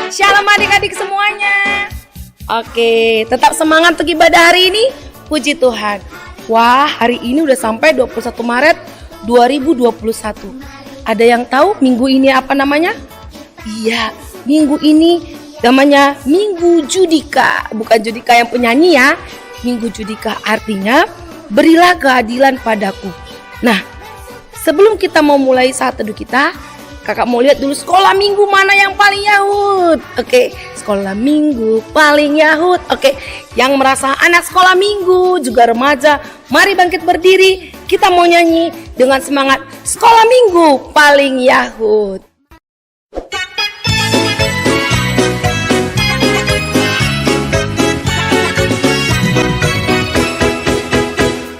Shalom adik-adik semuanya. Oke, tetap semangat untuk ibadah hari ini. Puji Tuhan. Wah, hari ini udah sampai 21 Maret 2021. Ada yang tahu minggu ini apa namanya? Iya, minggu ini namanya Minggu Judika. Bukan Judika yang penyanyi ya. Minggu Judika artinya berilah keadilan padaku. Nah, sebelum kita mau mulai saat teduh kita, kakak mau lihat dulu sekolah minggu mana yang paling Yahud. Oke, sekolah minggu paling Yahud. Oke, yang merasa anak sekolah minggu juga remaja, mari bangkit berdiri. Kita mau nyanyi dengan semangat sekolah minggu paling Yahud.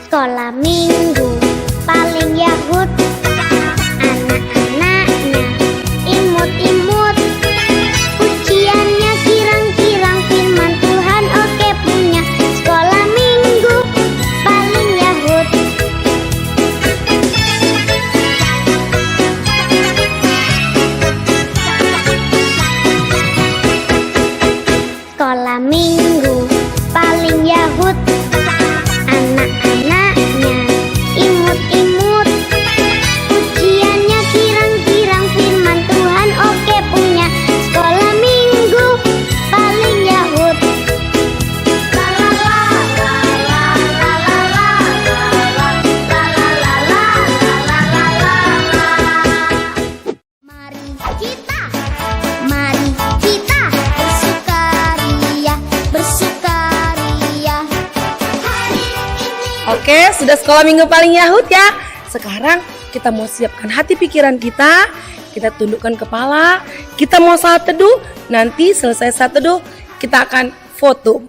Sekolah minggu paling Yahud, anak-anaknya imut-imut, ujiannya kirang-kirang firman Tuhan. Oke, punya sekolah minggu paling Yahud. Sekolah minggu paling Yahud, anak-anaknya imut-imut, ujiannya kirang-kirang firman Tuhan. Oke, punya sekolah minggu paling Yahud. Mari kita bersukaria, bersukaria hari ini. Oke, sudah sekolah minggu paling Yahud ya. Sekarang kita mau siapkan hati pikiran kita. Kita tundukkan kepala. Kita mau saat teduh. Nanti selesai saat teduh, kita akan foto.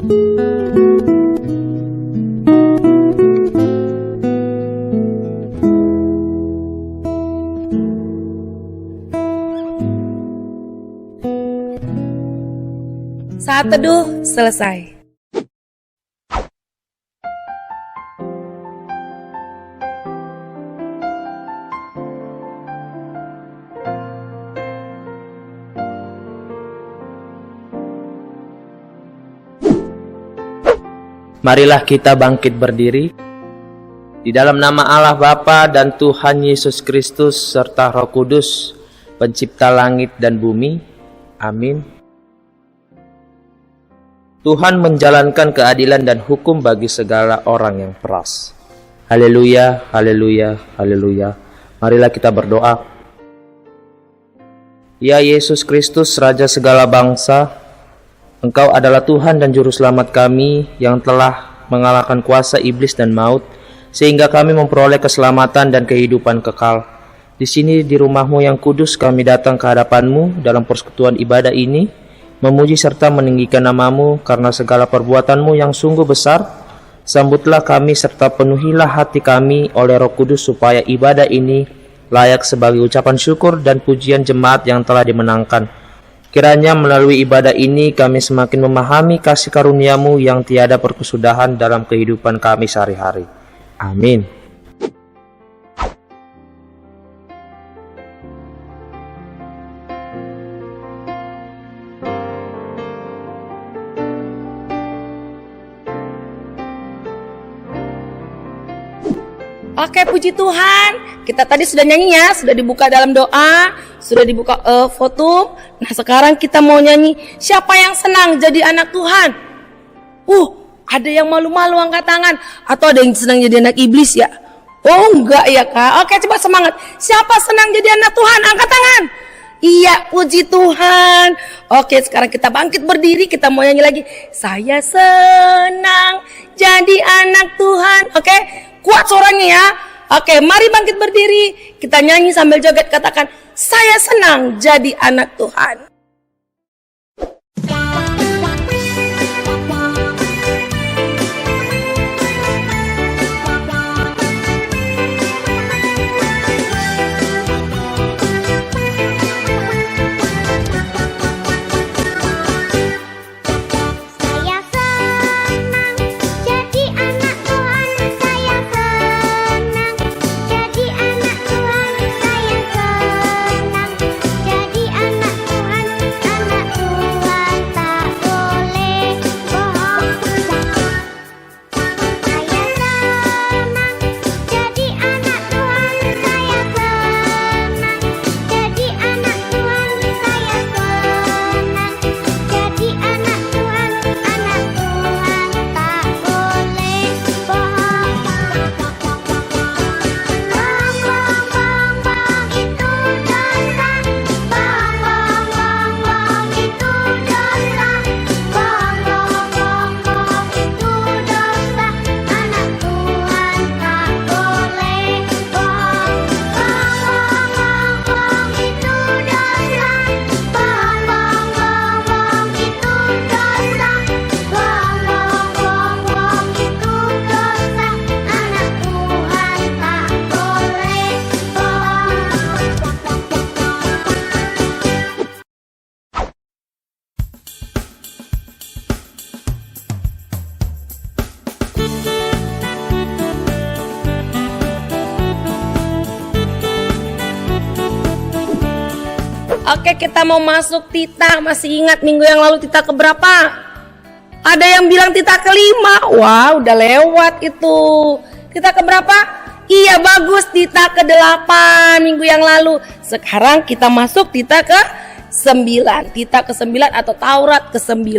Saat teduh selesai. Marilah kita bangkit berdiri. Di dalam nama Allah Bapa dan Tuhan Yesus Kristus serta Roh Kudus, pencipta langit dan bumi. Amin. Tuhan menjalankan keadilan dan hukum bagi segala orang yang peras. Haleluya, haleluya, haleluya. Marilah kita berdoa. Ya Yesus Kristus, Raja segala bangsa, Engkau adalah Tuhan dan Juru Selamat kami yang telah mengalahkan kuasa iblis dan maut, sehingga kami memperoleh keselamatan dan kehidupan kekal. Di sini di rumah-Mu yang kudus kami datang ke hadapan-Mu dalam persekutuan ibadah ini, memuji serta meninggikan nama-Mu karena segala perbuatan-Mu yang sungguh besar. Sambutlah kami serta penuhilah hati kami oleh Roh Kudus supaya ibadah ini layak sebagai ucapan syukur dan pujian jemaat yang telah dimenangkan. Kiranya melalui ibadah ini kami semakin memahami kasih karunia-Mu yang tiada berkesudahan dalam kehidupan kami sehari-hari. Amin. Oke, puji Tuhan. Kita tadi sudah nyanyi ya, sudah dibuka dalam doa, sudah dibuka foto. Nah, sekarang kita mau nyanyi siapa yang senang jadi anak Tuhan. Ada yang malu-malu angkat tangan, atau ada yang senang jadi anak iblis ya? Oh, enggak ya, Kak. Oke, coba semangat. Siapa senang jadi anak Tuhan? Angkat tangan. Iya, puji Tuhan. Oke, sekarang kita bangkit berdiri, kita mau nyanyi lagi. Saya senang jadi anak Tuhan. Oke, kuat suaranya ya. Oke, mari bangkit berdiri. Kita nyanyi sambil joget, katakan, saya senang jadi anak Tuhan. Oke, kita mau masuk Tita. Masih ingat minggu yang lalu Tita keberapa? Ada yang bilang Tita ke-5. Wah, udah lewat itu. Tita keberapa? Iya, bagus, Tita ke-8 minggu yang lalu. Sekarang kita masuk Tita ke-9. Tita ke-9 atau Taurat ke-9.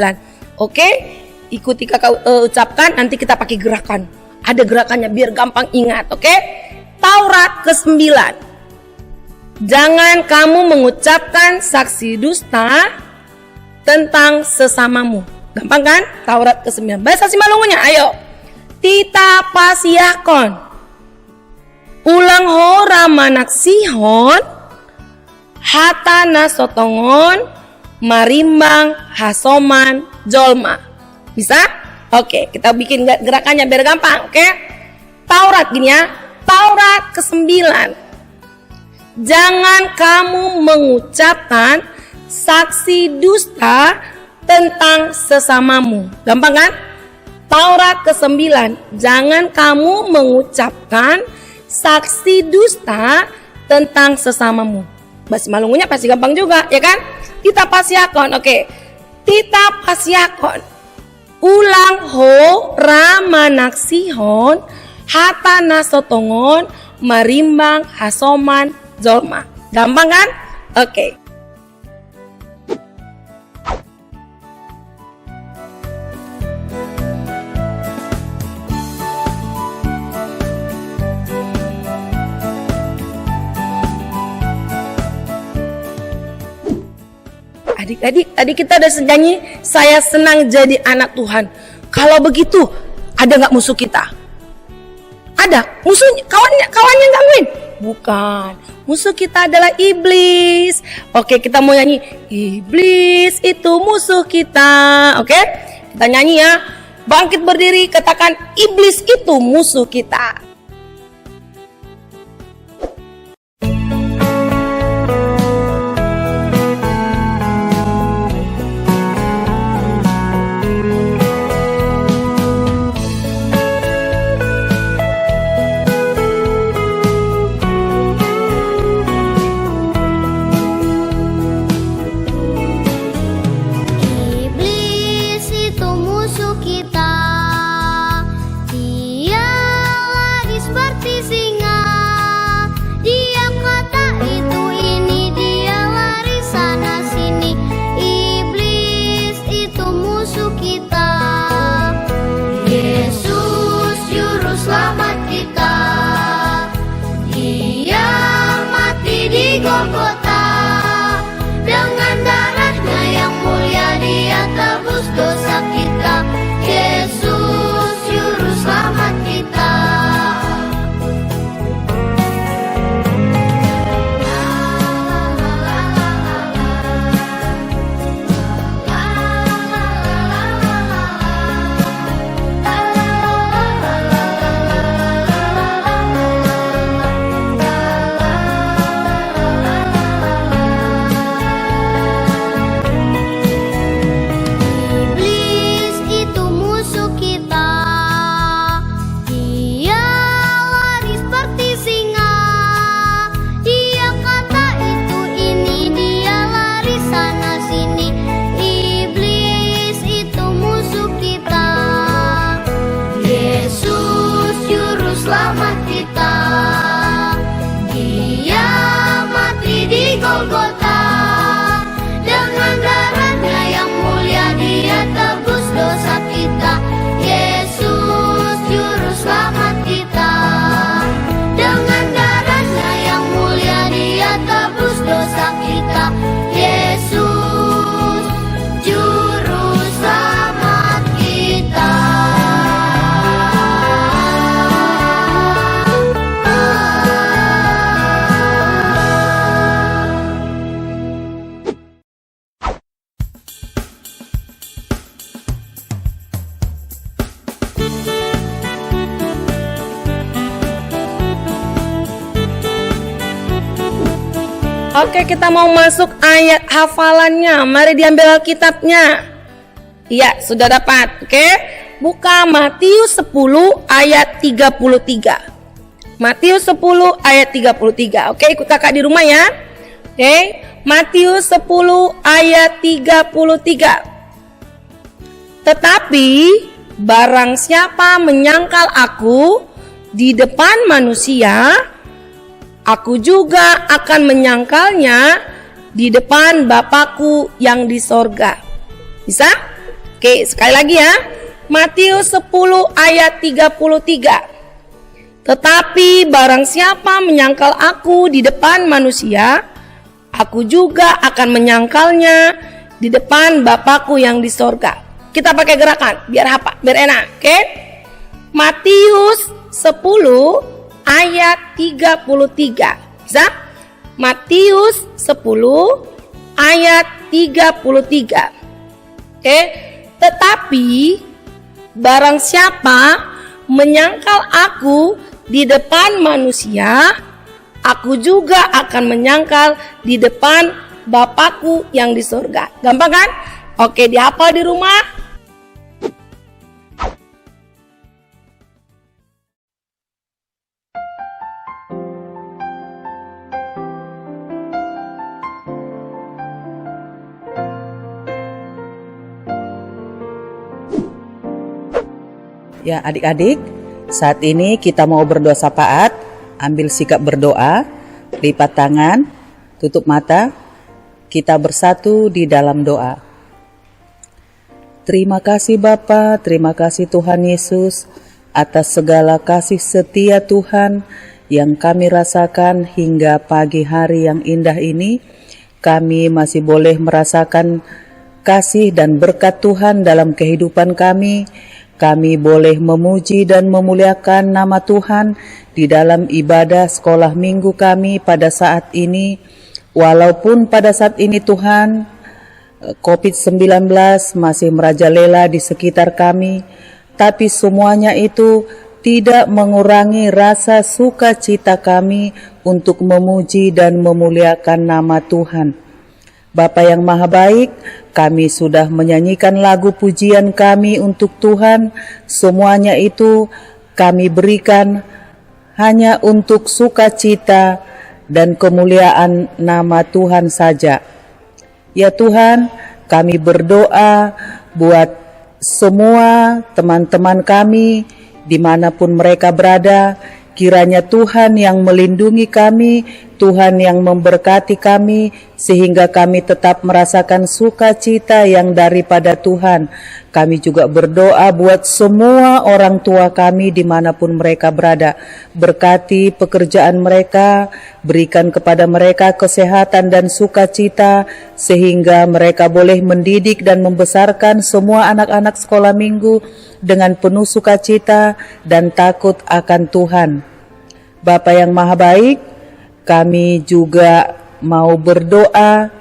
Oke, ikuti kakak ucapkan, nanti kita pakai gerakan. Ada gerakannya biar gampang ingat, oke? Taurat ke-9. Jangan kamu mengucapkan saksi dusta tentang sesamamu. Gampang kan? Taurat ke-9. Bahasa Simalungunya, ayo. Tita pasiakon. Ulang hora manak sihon. Hatana sotongon. Marimbang hasoman jolma. Bisa? Oke, kita bikin gerakannya biar gampang, oke? Taurat gini ya. Taurat ke-9. Jangan kamu mengucapkan saksi dusta tentang sesamamu. Gampang kan? Taurat ke-9. Jangan kamu mengucapkan saksi dusta tentang sesamamu. Bahasa Malungunya pasti gampang juga, ya kan? Tita pasiakon, oke. Tita pasiakon. Ulang ho ramanaksihon hata nasotongon marimbang hasoman zolma. Gampang kan? Oke. Adik-adik, tadi kita udah nyanyi saya senang jadi anak Tuhan. Kalau begitu, ada nggak musuh kita? Ada musuhnya, kawannya gangguin? Bukan, musuh kita adalah iblis. Oke, kita mau nyanyi iblis itu musuh kita. Oke, kita nyanyi ya. Bangkit berdiri, katakan iblis itu musuh kita. Oke, kita mau masuk ayat hafalannya. Mari diambil Alkitabnya. Iya, sudah dapat. Oke. Buka Matius 10 ayat 33. Matius 10 ayat 33. Oke, ikut kakak di rumah ya. Oke. Matius 10 ayat 33. Tetapi barang siapa menyangkal aku di depan manusia, aku juga akan menyangkalnya di depan Bapakku yang di sorga. Bisa? Oke, sekali lagi ya. Matius 10 ayat 33. Tetapi barang siapa menyangkal aku di depan manusia, aku juga akan menyangkalnya di depan Bapakku yang di sorga. Kita pakai gerakan biar hafal, biar enak. Oke? Matius 10 ayat 33. Bisa? Matius 10 ayat 33. Oke. Tetapi barang siapa menyangkal aku di depan manusia, aku juga akan menyangkal di depan Bapakku yang di surga. Gampang kan? Oke, dihafal di rumah. Ya adik-adik, saat ini kita mau berdoa syafaat. Ambil sikap berdoa, lipat tangan, tutup mata, kita bersatu di dalam doa. Terima kasih Bapa, terima kasih Tuhan Yesus atas segala kasih setia Tuhan yang kami rasakan hingga pagi hari yang indah ini. Kami masih boleh merasakan kasih dan berkat Tuhan dalam kehidupan kami. Kami boleh memuji dan memuliakan nama Tuhan di dalam ibadah sekolah minggu kami pada saat ini. Walaupun pada saat ini Tuhan, COVID-19 masih merajalela di sekitar kami, tapi semuanya itu tidak mengurangi rasa sukacita kami untuk memuji dan memuliakan nama Tuhan. Bapa yang Maha Baik, kami sudah menyanyikan lagu pujian kami untuk Tuhan. Semuanya itu kami berikan hanya untuk sukacita dan kemuliaan nama Tuhan saja. Ya Tuhan, kami berdoa buat semua teman-teman kami dimanapun mereka berada. Kiranya Tuhan yang melindungi kami, Tuhan yang memberkati kami, sehingga kami tetap merasakan sukacita yang daripada Tuhan. Kami juga berdoa buat semua orang tua kami dimanapun mereka berada. Berkati pekerjaan mereka, berikan kepada mereka kesehatan dan sukacita, sehingga mereka boleh mendidik dan membesarkan semua anak-anak sekolah minggu dengan penuh sukacita dan takut akan Tuhan. Bapa yang Maha Baik, kami juga mau berdoa.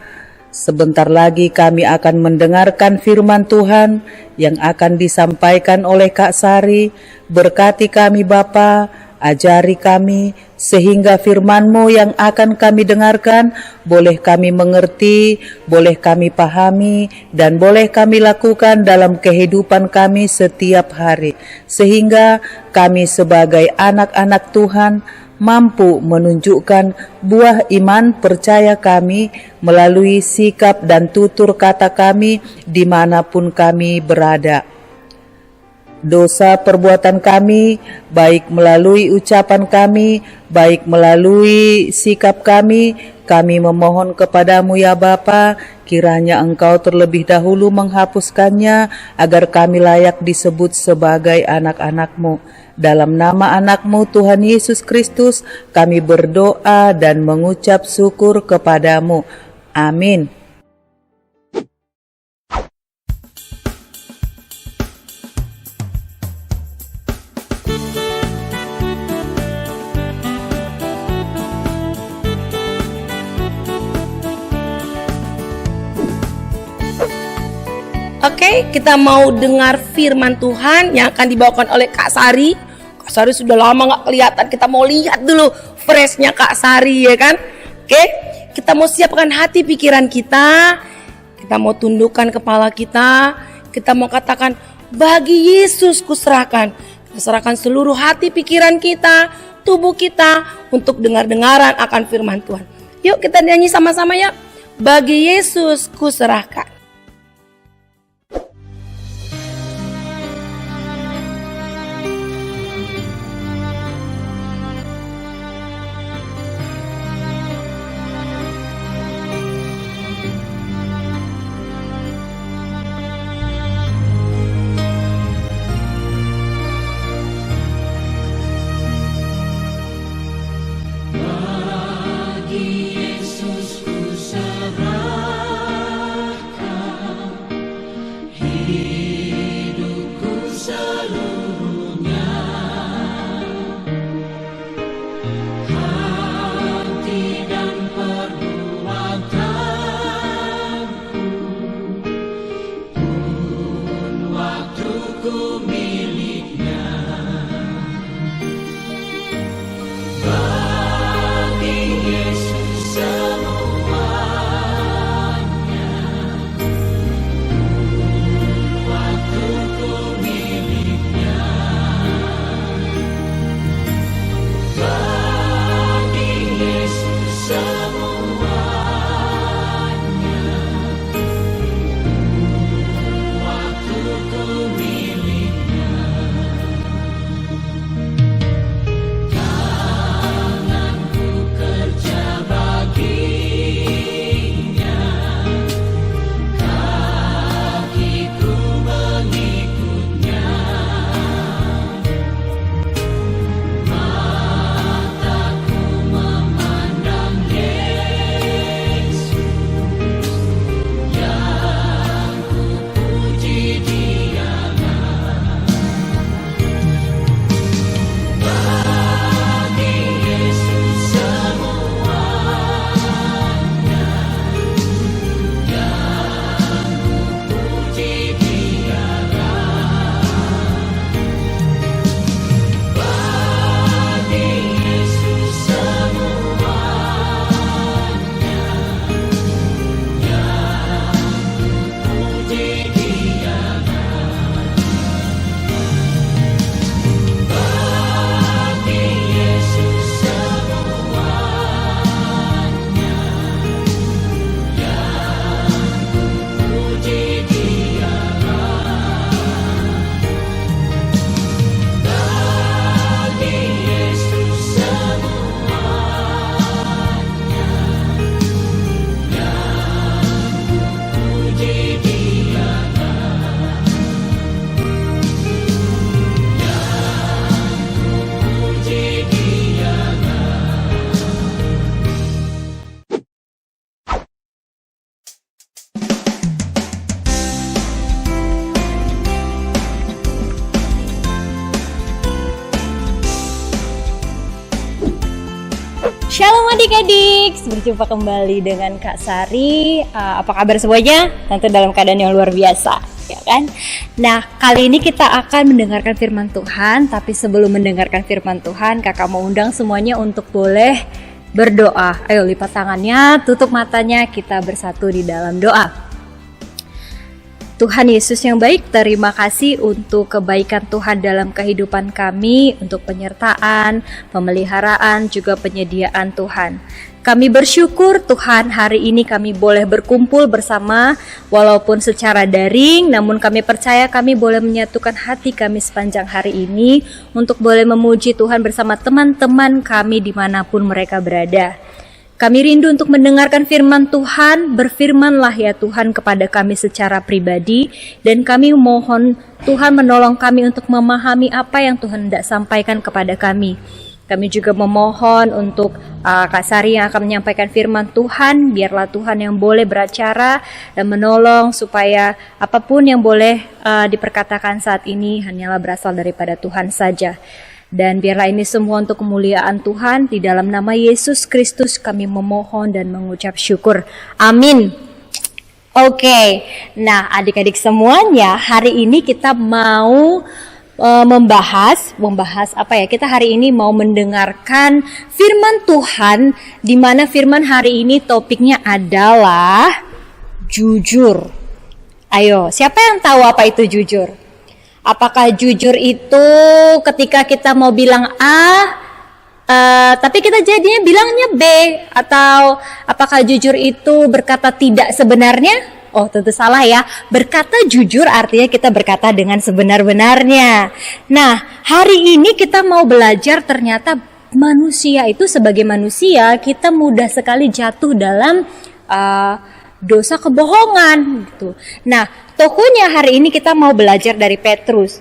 Sebentar lagi kami akan mendengarkan firman Tuhan yang akan disampaikan oleh Kak Sari. Berkati kami Bapa, ajari kami sehingga firman-Mu yang akan kami dengarkan boleh kami mengerti, boleh kami pahami, dan boleh kami lakukan dalam kehidupan kami setiap hari. Sehingga kami sebagai anak-anak Tuhan mampu menunjukkan buah iman percaya kami melalui sikap dan tutur kata kami dimanapun kami berada. Dosa perbuatan kami, baik melalui ucapan kami, baik melalui sikap kami memohon kepadamu ya Bapa, kiranya Engkau terlebih dahulu menghapuskannya, agar kami layak disebut sebagai anak-anak-Mu. Dalam nama anak-Mu Tuhan Yesus Kristus, kami berdoa dan mengucap syukur kepadamu. Amin. Oke, kita mau dengar firman Tuhan yang akan dibawakan oleh Kak Sari. Kak Sari sudah lama gak kelihatan, kita mau lihat dulu freshnya Kak Sari ya kan. Oke, kita mau siapkan hati pikiran kita. Kita mau tundukkan kepala kita mau katakan, bagi Yesus kuserahkan. Kita serahkan seluruh hati pikiran kita, tubuh kita untuk dengar-dengaran akan firman Tuhan. Yuk kita nyanyi sama-sama ya. Bagi Yesus kuserahkan. Shalom adik-adik, berjumpa kembali dengan Kak Sari. Apa kabar semuanya? Tentu dalam keadaan yang luar biasa, ya kan? Nah, kali ini kita akan mendengarkan firman Tuhan. Tapi sebelum mendengarkan firman Tuhan, kakak mau undang semuanya untuk boleh berdoa. Ayo lipat tangannya, tutup matanya, kita bersatu di dalam doa. Tuhan Yesus yang baik, terima kasih untuk kebaikan Tuhan dalam kehidupan kami, untuk penyertaan, pemeliharaan, juga penyediaan Tuhan. Kami bersyukur Tuhan, hari ini kami boleh berkumpul bersama walaupun secara daring, namun kami percaya kami boleh menyatukan hati kami sepanjang hari ini untuk boleh memuji Tuhan bersama teman-teman kami dimanapun mereka berada. Kami rindu untuk mendengarkan firman Tuhan, berfirmanlah ya Tuhan kepada kami secara pribadi, dan kami mohon Tuhan menolong kami untuk memahami apa yang Tuhan hendak sampaikan kepada kami. Kami juga memohon untuk Kak Sari yang akan menyampaikan firman Tuhan, biarlah Tuhan yang boleh beracara dan menolong supaya apapun yang boleh diperkatakan saat ini hanyalah berasal daripada Tuhan saja. Dan biarlah ini semua untuk kemuliaan Tuhan. Di dalam nama Yesus Kristus kami memohon dan mengucap syukur. Amin. Oke, nah adik-adik semuanya, hari ini kita mau membahas apa ya? Kita hari ini mau mendengarkan firman Tuhan, di mana firman hari ini topiknya adalah jujur. Ayo, siapa yang tahu apa itu jujur? Apakah jujur itu ketika kita mau bilang A, tapi kita jadinya bilangnya B? Atau apakah jujur itu berkata tidak sebenarnya? Oh, tentu salah ya. Berkata jujur artinya kita berkata dengan sebenar-benarnya. Nah, hari ini kita mau belajar ternyata manusia itu sebagai manusia, kita mudah sekali jatuh dalam dosa kebohongan gitu. Nah, tokohnya hari ini kita mau belajar dari Petrus.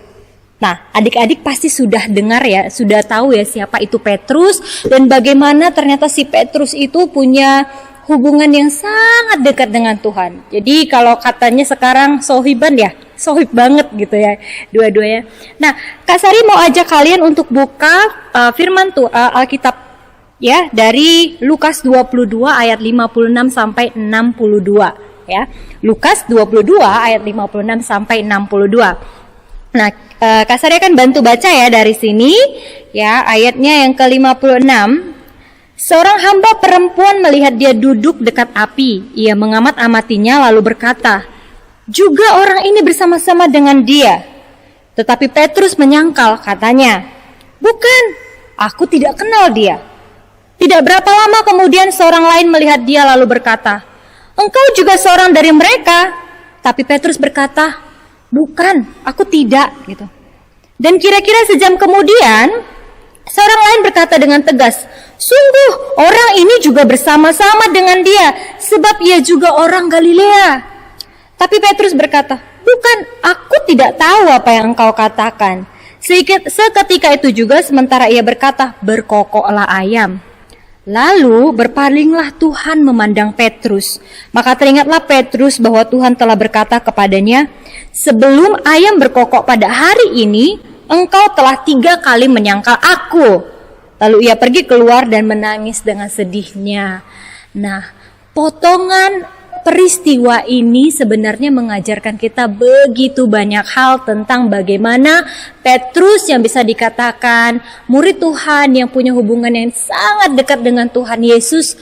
Nah, adik-adik pasti sudah dengar ya, sudah tahu ya siapa itu Petrus dan bagaimana ternyata si Petrus itu punya hubungan yang sangat dekat dengan Tuhan. Jadi kalau katanya sekarang sohiban ya, sohib banget gitu ya dua-duanya. Nah, Kak Sari mau ajak kalian untuk buka firman Alkitab ya, dari Lukas 22 ayat 56 sampai 62 ya. Lukas 22 ayat 56 sampai 62. Nah, Kak Sari akan bantu baca ya dari sini, ya ayatnya yang ke-56. Seorang hamba perempuan melihat dia duduk dekat api. Ia mengamat-amatinya lalu berkata, juga orang ini bersama-sama dengan dia. Tetapi Petrus menyangkal, katanya, bukan, aku tidak kenal dia. Tidak berapa lama kemudian seorang lain melihat dia lalu berkata, engkau juga seorang dari mereka. Tapi Petrus berkata, bukan, aku tidak, gitu. Dan kira-kira sejam kemudian, seorang lain berkata dengan tegas, sungguh orang ini juga bersama-sama dengan dia, sebab ia juga orang Galilea. Tapi Petrus berkata, bukan, aku tidak tahu apa yang engkau katakan. Seketika itu juga sementara ia berkata, berkokoklah ayam. Lalu berpalinglah Tuhan memandang Petrus. Maka teringatlah Petrus bahwa Tuhan telah berkata kepadanya, sebelum ayam berkokok pada hari ini, engkau telah 3 kali menyangkal aku. Lalu ia pergi keluar dan menangis dengan sedihnya. Nah, potongan peristiwa ini sebenarnya mengajarkan kita begitu banyak hal tentang bagaimana Petrus yang bisa dikatakan murid Tuhan yang punya hubungan yang sangat dekat dengan Tuhan Yesus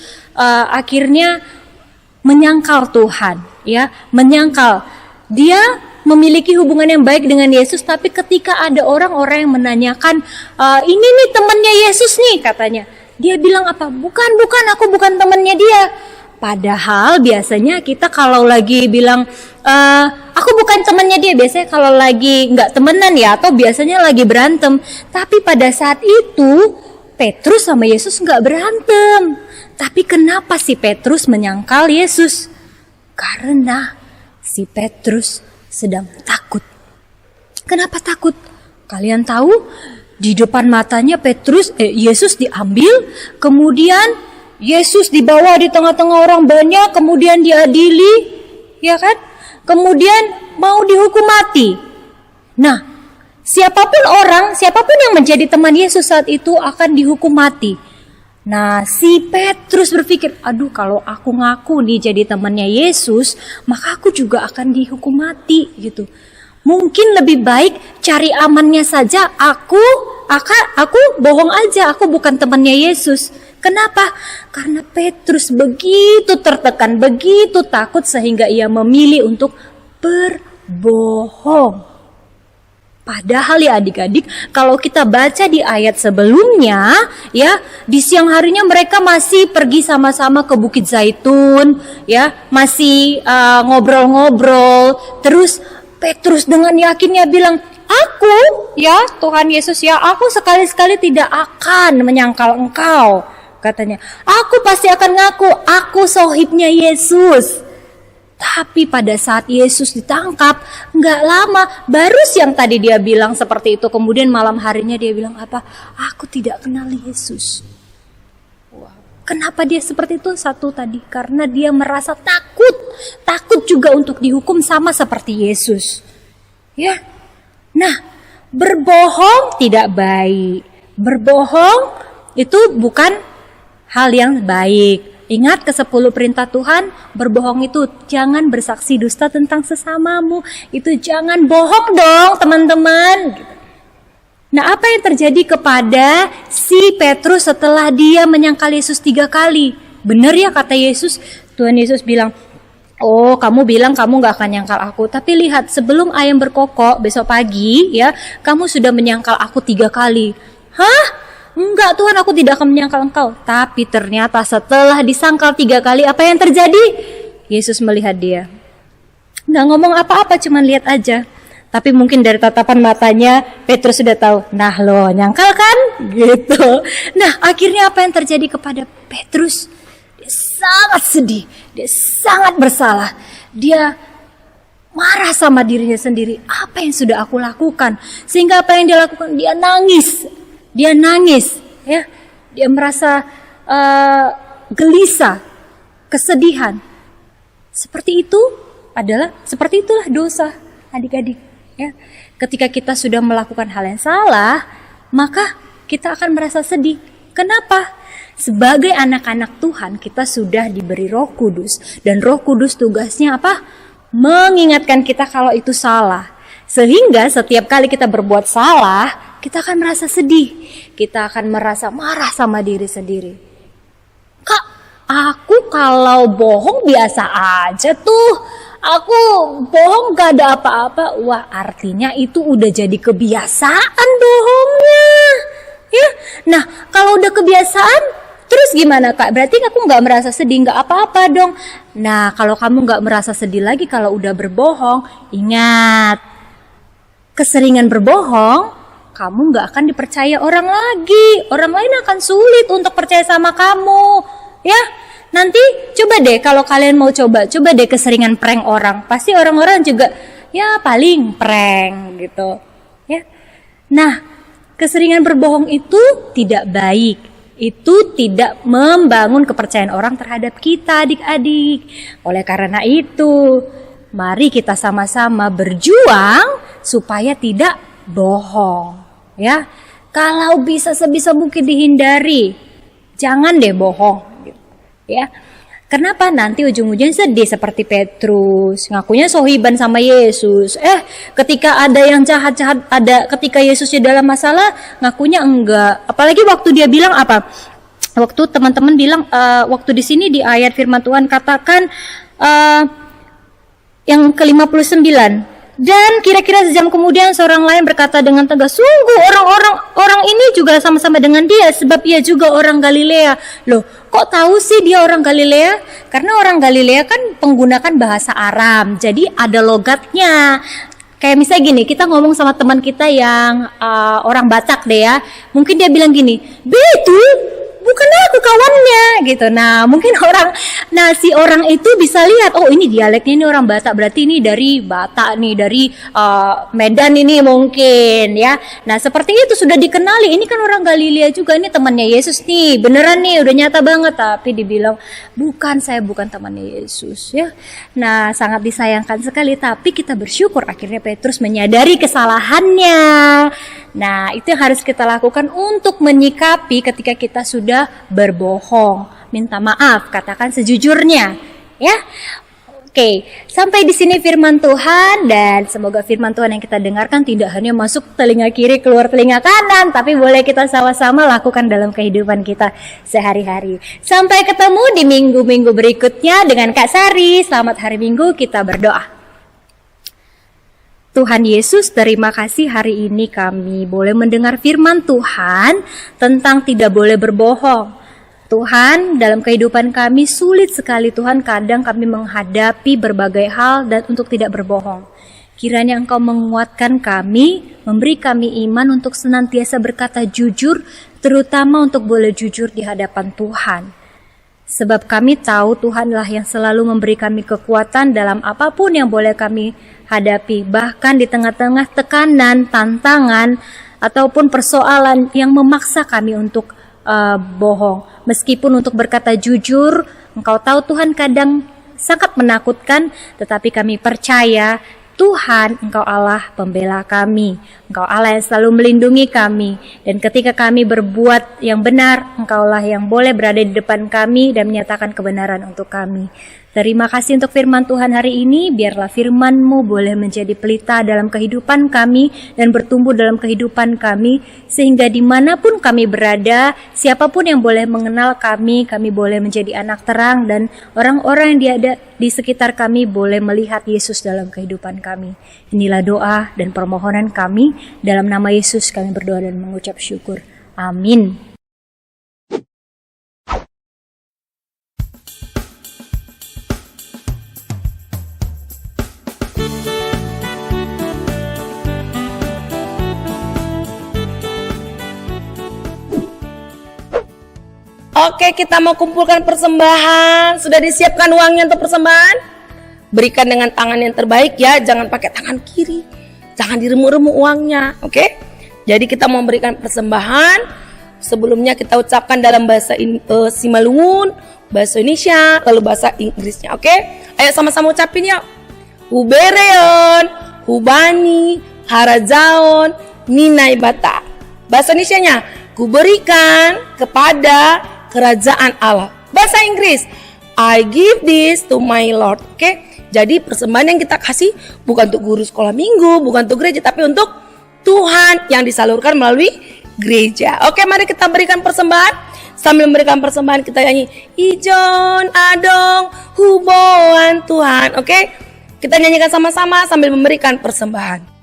akhirnya menyangkal Tuhan, ya, menyangkal. Dia memiliki hubungan yang baik dengan Yesus, tapi ketika ada orang-orang yang menanyakan, ini nih temannya Yesus nih, katanya, dia bilang apa? Bukan, aku bukan temannya dia. Padahal biasanya kita kalau lagi bilang aku bukan temannya dia, biasanya kalau lagi nggak temenan ya, atau biasanya lagi berantem. Tapi pada saat itu Petrus sama Yesus nggak berantem. Tapi kenapa si Petrus menyangkal Yesus? Karena si Petrus sedang takut. Kenapa takut? Kalian tahu di depan matanya Yesus diambil, kemudian Yesus dibawa di tengah-tengah orang banyak, kemudian diadili, ya kan? Kemudian mau dihukum mati. Nah, siapapun yang menjadi teman Yesus saat itu akan dihukum mati. Nah, si Petrus berpikir, aduh kalau aku ngaku nih jadi temannya Yesus, maka aku juga akan dihukum mati gitu. Mungkin lebih baik cari amannya saja, aku bohong aja, aku bukan temannya Yesus. Kenapa? Karena Petrus begitu tertekan, begitu takut sehingga ia memilih untuk berbohong. Padahal ya adik-adik, kalau kita baca di ayat sebelumnya, ya, di siang harinya mereka masih pergi sama-sama ke Bukit Zaitun, ya, masih ngobrol-ngobrol. Terus Petrus dengan yakinnya bilang, aku, ya Tuhan Yesus ya, aku sekali-sekali tidak akan menyangkal engkau. Katanya, aku pasti akan ngaku, aku sohibnya Yesus. Tapi pada saat Yesus ditangkap, nggak lama, baru siang tadi dia bilang seperti itu. Kemudian malam harinya dia bilang apa? Aku tidak kenal Yesus. Kenapa dia seperti itu? Satu tadi, karena dia merasa takut. Takut juga untuk dihukum sama seperti Yesus. Ya, nah, berbohong tidak baik. Berbohong itu bukan hal yang baik. Ingat ke-10 perintah Tuhan, berbohong itu jangan bersaksi dusta tentang sesamamu. Itu jangan bohong dong teman-teman. Nah, apa yang terjadi kepada si Petrus setelah dia menyangkal Yesus 3 kali? Benar ya kata Yesus, Tuhan Yesus bilang, oh kamu bilang kamu gak akan nyangkal aku. Tapi lihat, sebelum ayam berkokok besok pagi ya, kamu sudah menyangkal aku 3 kali. Hah? Enggak Tuhan, aku tidak akan menyangkal engkau. Tapi ternyata setelah disangkal 3 kali, apa yang terjadi? Yesus melihat dia. Nggak ngomong apa-apa, cuman lihat aja. Tapi mungkin dari tatapan matanya, Petrus sudah tahu. Nah lo, nyangkal kan? Gitu. Nah akhirnya apa yang terjadi kepada Petrus? Dia sangat sedih. Dia sangat bersalah. Dia marah sama dirinya sendiri. Apa yang sudah aku lakukan? Sehingga apa yang dia lakukan? Dia nangis. Dia nangis, ya. Dia merasa gelisah, kesedihan. Seperti itulah dosa, adik-adik, ya. Ketika kita sudah melakukan hal yang salah, maka kita akan merasa sedih. Kenapa? Sebagai anak-anak Tuhan, kita sudah diberi Roh Kudus, dan Roh Kudus tugasnya apa? Mengingatkan kita kalau itu salah. Sehingga setiap kali kita berbuat salah, kita akan merasa sedih. Kita akan merasa marah sama diri sendiri. Kak, aku kalau bohong biasa aja tuh. Aku bohong gak ada apa-apa. Wah, artinya itu udah jadi kebiasaan bohongnya. Ya, nah kalau udah kebiasaan, terus gimana Kak? Berarti aku gak merasa sedih, gak apa-apa dong. Nah, kalau kamu gak merasa sedih lagi kalau udah berbohong, ingat, keseringan berbohong, kamu gak akan dipercaya orang lagi. Orang lain akan sulit untuk percaya sama kamu. Ya, nanti coba deh kalau kalian mau coba deh keseringan prank orang. Pasti orang-orang juga, ya paling prank gitu. Ya, nah keseringan berbohong itu tidak baik. Itu tidak membangun kepercayaan orang terhadap kita, adik-adik. Oleh karena itu, mari kita sama-sama berjuang supaya tidak bohong. Ya, kalau bisa sebisa mungkin dihindari, jangan deh bohong. Ya, kenapa nanti ujung-ujungnya sedih seperti Petrus, ngakunya sohiban sama Yesus. Ketika ada yang jahat-jahat, ketika Yesusnya dalam masalah, ngakunya enggak. Apalagi waktu dia bilang apa? Waktu teman-teman bilang, waktu di sini di ayat firman Tuhan katakan yang ke-59. Dan kira-kira sejam kemudian seorang lain berkata dengan tegas, sungguh orang ini juga sama-sama dengan dia, sebab ia juga orang Galilea. Loh, kok tahu sih dia orang Galilea? Karena orang Galilea kan menggunakan bahasa Aram, jadi ada logatnya. Kayak misalnya gini, kita ngomong sama teman kita yang orang Batak deh ya, mungkin dia bilang gini, betul, bukan aku kawannya gitu. Nah mungkin si orang itu bisa lihat, oh ini dialeknya ini orang Batak, berarti ini dari Batak nih, dari Medan ini mungkin ya. Nah seperti itu sudah dikenali, ini kan orang Galilea juga, ini temannya Yesus nih, beneran nih udah nyata banget. Tapi dibilang bukan, saya bukan temannya Yesus ya. Nah sangat disayangkan sekali, tapi kita bersyukur akhirnya Petrus menyadari kesalahannya. Nah itu yang harus kita lakukan untuk menyikapi ketika kita sudah berbohong. Minta maaf, katakan sejujurnya ya. Oke, sampai di sini firman Tuhan, dan semoga firman Tuhan yang kita dengarkan tidak hanya masuk telinga kiri keluar telinga kanan, tapi boleh kita sama-sama lakukan dalam kehidupan kita sehari-hari. Sampai ketemu di minggu-minggu berikutnya dengan Kak Sari. Selamat hari Minggu, kita berdoa. Tuhan Yesus, terima kasih hari ini kami boleh mendengar firman Tuhan tentang tidak boleh berbohong. Tuhan, dalam kehidupan kami sulit sekali Tuhan, kadang kami menghadapi berbagai hal dan untuk tidak berbohong. Kiranya Engkau menguatkan kami, memberi kami iman untuk senantiasa berkata jujur, terutama untuk boleh jujur di hadapan Tuhan. Sebab kami tahu Tuhanlah yang selalu memberi kami kekuatan dalam apapun yang boleh kami hadapi, bahkan di tengah-tengah tekanan, tantangan, ataupun persoalan yang memaksa kami untuk bohong. Meskipun untuk berkata jujur, Engkau tahu Tuhan kadang sangat menakutkan, tetapi kami percaya Tuhan, Engkau Allah pembela kami. Engkau Allah yang selalu melindungi kami. Dan ketika kami berbuat yang benar, Engkaulah yang boleh berada di depan kami dan menyatakan kebenaran untuk kami. Terima kasih untuk firman Tuhan hari ini. Biarlah firman-Mu boleh menjadi pelita dalam kehidupan kami dan bertumbuh dalam kehidupan kami. Sehingga dimanapun kami berada, siapapun yang boleh mengenal kami boleh menjadi anak terang. Dan orang-orang yang ada di sekitar kami boleh melihat Yesus dalam kehidupan kami. Inilah doa dan permohonan kami. Dalam nama Yesus kami berdoa dan mengucap syukur. Amin. Oke, kita mau kumpulkan persembahan. Sudah disiapkan uangnya untuk persembahan? Berikan dengan tangan yang terbaik ya, jangan pakai tangan kiri. Jangan diremuk-remuk uangnya, oke? Jadi kita mau memberikan persembahan. Sebelumnya kita ucapkan dalam bahasa Simalungun, bahasa Indonesia, lalu bahasa Inggrisnya, oke? Ayo sama-sama ucapin ya. Hubereon, Hubani, Harajaon, Ninai Bata. Bahasa Indonesianya, kuberikan kepada kerajaan Allah. Bahasa Inggris, I give this to my Lord. Oke, Jadi persembahan yang kita kasih bukan untuk guru sekolah minggu, bukan untuk gereja, tapi untuk Tuhan yang disalurkan melalui gereja. Oke, mari kita berikan persembahan. Sambil memberikan persembahan kita nyanyi Ijon Adong Huboan Tuhan. Oke, kita nyanyikan sama-sama sambil memberikan persembahan.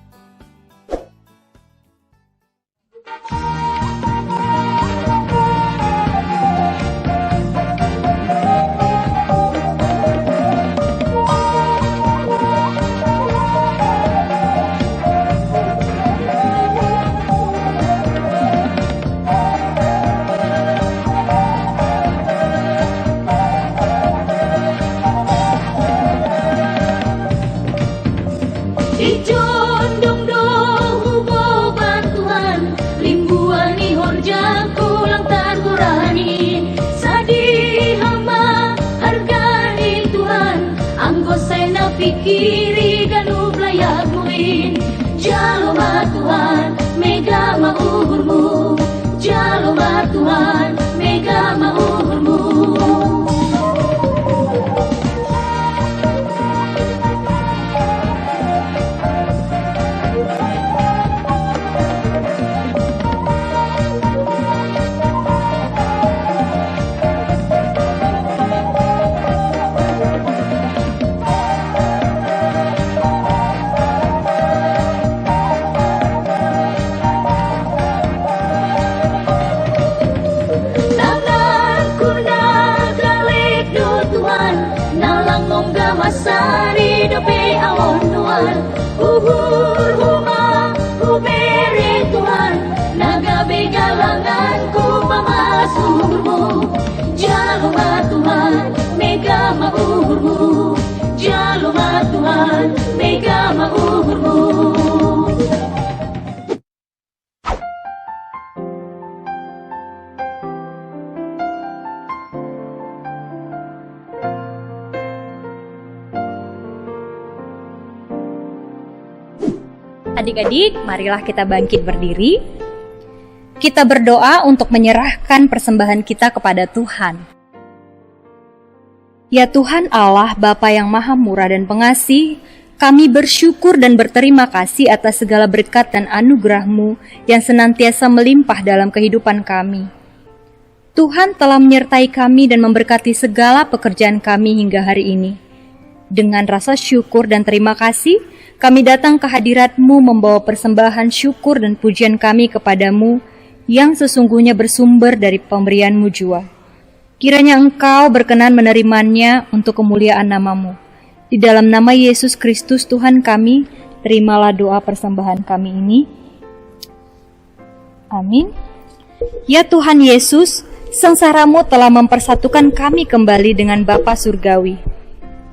Ijon dong dong hubo bantuan limbuan ni horja kulang targurani sadi hama hargani Tuhan anggo saya na pikiri ganu blayag muin jalo ma Tuhan mega mauhurmu jalo ma Tuhan mega mauhurmu. Masari dope awon nuan uhur huma ubere Tuhan nagabe galangan ku mamasuhurmu jaluma Tuhan mega mauhurmu jaluma Tuhan mega mauhurmu. Adik-adik, marilah kita bangkit berdiri. Kita berdoa untuk menyerahkan persembahan kita kepada Tuhan. Ya Tuhan Allah, Bapa yang Maha Murah dan Pengasih, kami bersyukur dan berterima kasih atas segala berkat dan anugerah-Mu yang senantiasa melimpah dalam kehidupan kami. Tuhan telah menyertai kami dan memberkati segala pekerjaan kami hingga hari ini. Dengan rasa syukur dan terima kasih, kami datang ke hadirat-Mu membawa persembahan syukur dan pujian kami kepadamu yang sesungguhnya bersumber dari pemberian-Mu jua. Kiranya Engkau berkenan menerimanya untuk kemuliaan nama-Mu. Di dalam nama Yesus Kristus Tuhan kami, terimalah doa persembahan kami ini. Amin. Ya Tuhan Yesus, sengsara-Mu telah mempersatukan kami kembali dengan Bapa Surgawi.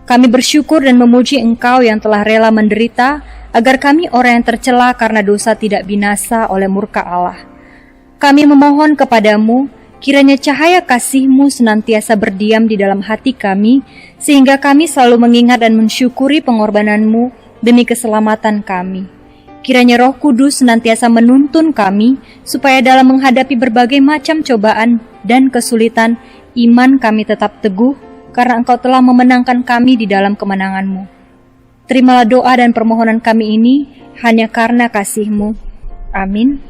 Kami bersyukur dan memuji Engkau yang telah rela menderita, agar kami orang yang tercela karena dosa tidak binasa oleh murka Allah. Kami memohon kepadamu, kiranya cahaya kasih-Mu senantiasa berdiam di dalam hati kami, sehingga kami selalu mengingat dan mensyukuri pengorbanan-Mu demi keselamatan kami. Kiranya Roh Kudus senantiasa menuntun kami, supaya dalam menghadapi berbagai macam cobaan dan kesulitan, iman kami tetap teguh, karena Engkau telah memenangkan kami di dalam kemenangan-Mu. Terimalah doa dan permohonan kami ini hanya karena kasih-Mu. Amin.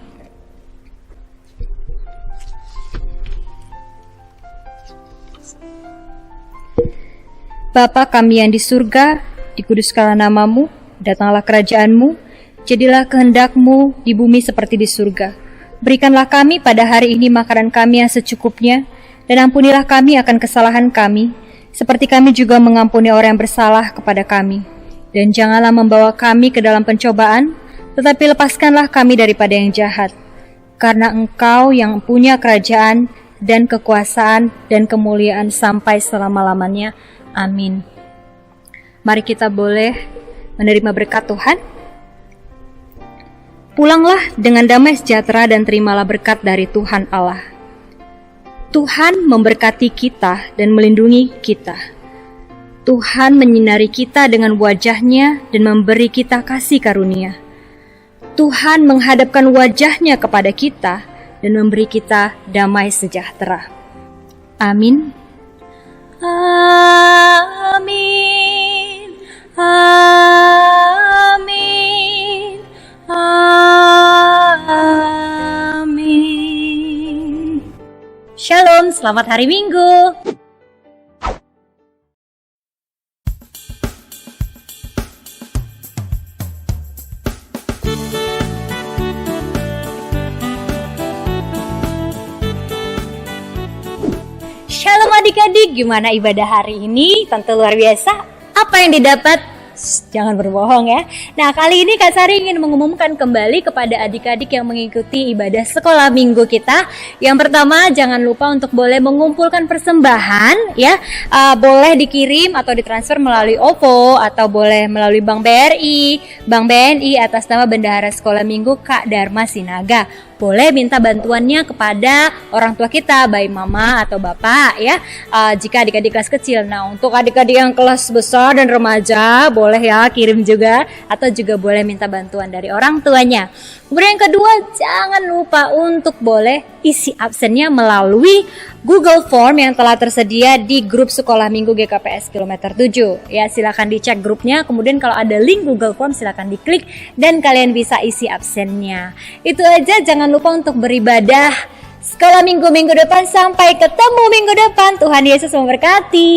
Bapa kami yang di surga, dikuduskanlah nama-Mu, datanglah kerajaan-Mu, jadilah kehendak-Mu di bumi seperti di surga. Berikanlah kami pada hari ini makanan kami yang secukupnya, dan ampunilah kami akan kesalahan kami, seperti kami juga mengampuni orang yang bersalah kepada kami. Dan janganlah membawa kami ke dalam pencobaan, tetapi lepaskanlah kami daripada yang jahat. Karena Engkau yang punya kerajaan dan kekuasaan dan kemuliaan sampai selama-lamanya. Amin. Mari kita boleh menerima berkat Tuhan. Pulanglah dengan damai sejahtera dan terimalah berkat dari Tuhan Allah. Tuhan memberkati kita dan melindungi kita. Tuhan menyinari kita dengan wajah-Nya dan memberi kita kasih karunia. Tuhan menghadapkan wajah-Nya kepada kita dan memberi kita damai sejahtera. Amin. Amin. Amin. Amin. Shalom, selamat hari Minggu. Shalom adik-adik, gimana ibadah hari ini? Tentu luar biasa. Apa yang didapat? Jangan berbohong ya. Nah, kali ini Kak Sari ingin mengumumkan kembali kepada adik-adik yang mengikuti ibadah sekolah minggu kita. Yang pertama, jangan lupa untuk boleh mengumpulkan persembahan ya. Boleh dikirim atau ditransfer melalui OVO atau boleh melalui Bank BRI, Bank BNI atas nama Bendahara Sekolah Minggu Kak Dharma Sinaga. Boleh minta bantuannya kepada orang tua kita, baik mama atau bapak ya, jika adik-adik kelas kecil. Nah, untuk adik-adik yang kelas besar dan remaja boleh ya kirim juga, atau juga boleh minta bantuan dari orang tuanya. Kemudian yang kedua, jangan lupa untuk boleh isi absennya melalui Google Form yang telah tersedia di grup Sekolah Minggu GKPS Kilometer 7. Ya, silakan dicek grupnya, kemudian kalau ada link Google Form silakan diklik dan kalian bisa isi absennya. Itu aja, jangan lupa untuk beribadah sekolah minggu depan. Sampai ketemu minggu depan. Tuhan Yesus memberkati.